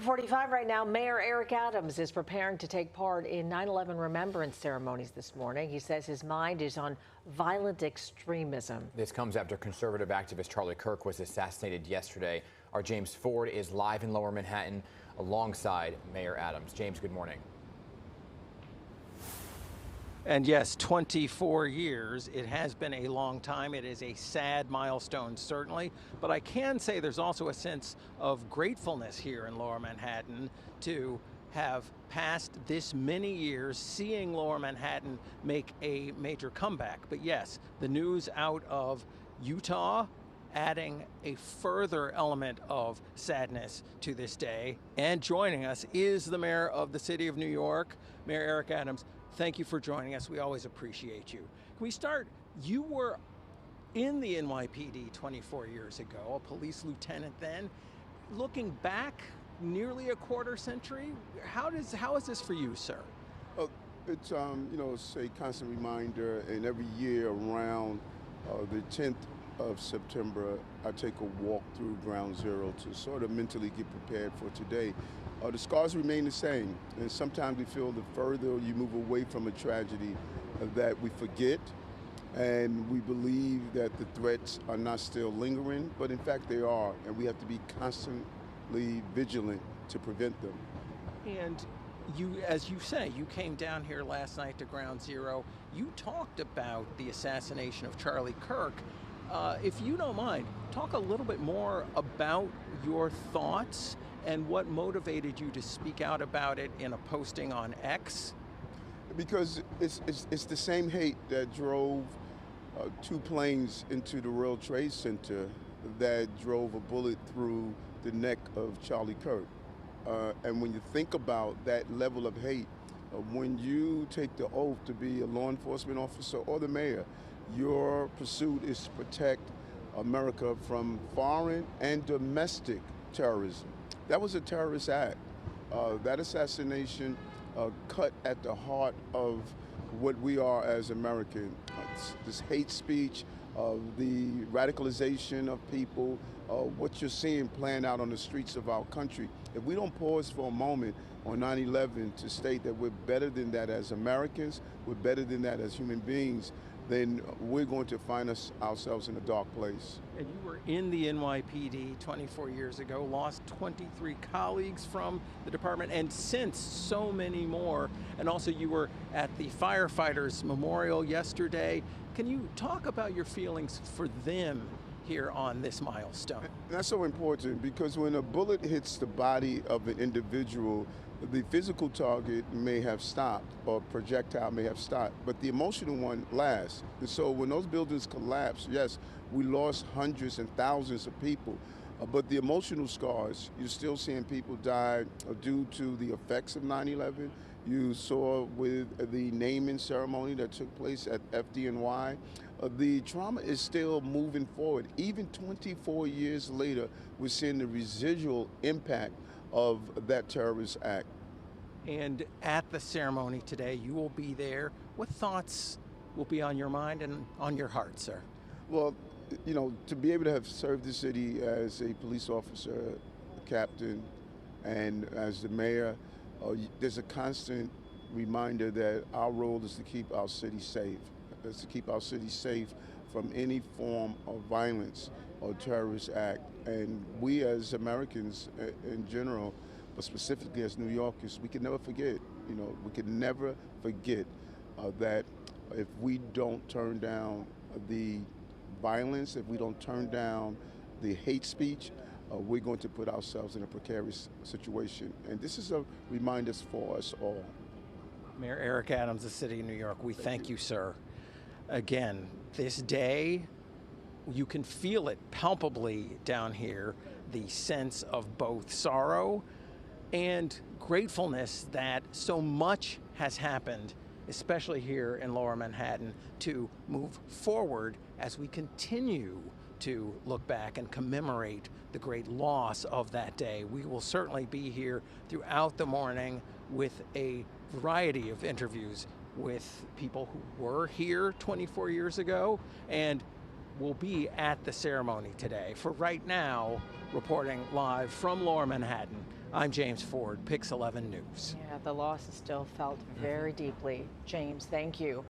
7:45 right now. Mayor Eric Adams is preparing to take part in 9/11 remembrance ceremonies this morning. He says his mind is on violent extremism. This comes after conservative activist Charlie Kirk was assassinated yesterday. Our James Ford is live in Lower Manhattan alongside Mayor Adams. James, good morning. And yes, 24 years. It has been a long time. It is a sad milestone, certainly. But I can say there's also a sense of gratefulness here in Lower Manhattan to have passed this many years, seeing Lower Manhattan make a major comeback. But yes, the news out of Utah adding a further element of sadness to this day. And joining us is the mayor of the city of New York, Mayor Eric Adams. Thank you for joining us. We always appreciate you. Can we start? You were in the NYPD 24 years ago, a police lieutenant then. Looking back nearly a quarter century, how is this for you, sir? It's it's a constant reminder, and every year around the 10th of September, I take a walk through Ground Zero to sort of mentally get prepared for today. The scars remain the same, and sometimes we feel the further you move away from a tragedy that we forget, and we believe that the threats are not still lingering, but in fact they are, and we have to be constantly vigilant to prevent them. And you, as you say, you came down here last night to Ground Zero. You talked about the assassination of Charlie Kirk. If you don't mind, talk a little bit more about your thoughts and what motivated you to speak out about it in a posting on X? Because it's the same hate that drove two planes into the World Trade Center that drove a bullet through the neck of Charlie Kirk. And when you think about that level of hate, when you take the oath to be a law enforcement officer or the mayor, your pursuit is to protect America from foreign and domestic terrorism. That was a terrorist act. That assassination cut at the heart of what we are as Americans. This hate speech, the radicalization of people, what you're seeing playing out on the streets of our country. If we don't pause for a moment on 9/11 to state that we're better than that as Americans, we're better than that as human beings, then we're going to find ourselves in a dark place. And you were in the NYPD 24 years ago, lost 23 colleagues from the department, and since so many more. And also you were at the firefighters memorial yesterday. Can you talk about your feelings for them here on this milestone? That's so important, because when a bullet hits the body of an individual, the physical target may have stopped, or projectile may have stopped, but the emotional one lasts. And so when those buildings collapse, yes, we lost hundreds and thousands of people, but the emotional scars, you're still seeing people die due to the effects of 9/11. You saw with the naming ceremony that took place at FDNY. The trauma is still moving forward. Even 24 years later, we're seeing the residual impact of that terrorist act. And at the ceremony today, you will be there. What thoughts will be on your mind and on your heart, sir? Well, to be able to have served the city as a police officer, a captain, and as the mayor, there's a constant reminder that our role is to keep our city safe. Is to keep our city safe from any form of violence or terrorist act. And we as Americans in general, but specifically as New Yorkers, we can never forget, we can never forget that if we don't turn down the violence, if we don't turn down the hate speech, we're going to put ourselves in a precarious situation. And this is a reminder for us all. Mayor Eric Adams, the city of New York, we thank you, sir. Again, this day, you can feel it palpably down here, the sense of both sorrow and gratefulness that so much has happened, especially here in Lower Manhattan, to move forward as we continue to look back and commemorate the great loss of that day. We will certainly be here throughout the morning with a variety of interviews with people who were here 24 years ago and will be at the ceremony today. For right now, reporting live from Lower Manhattan, I'm James Ford, Pix 11 News. Yeah, the loss is still felt very deeply. James, thank you.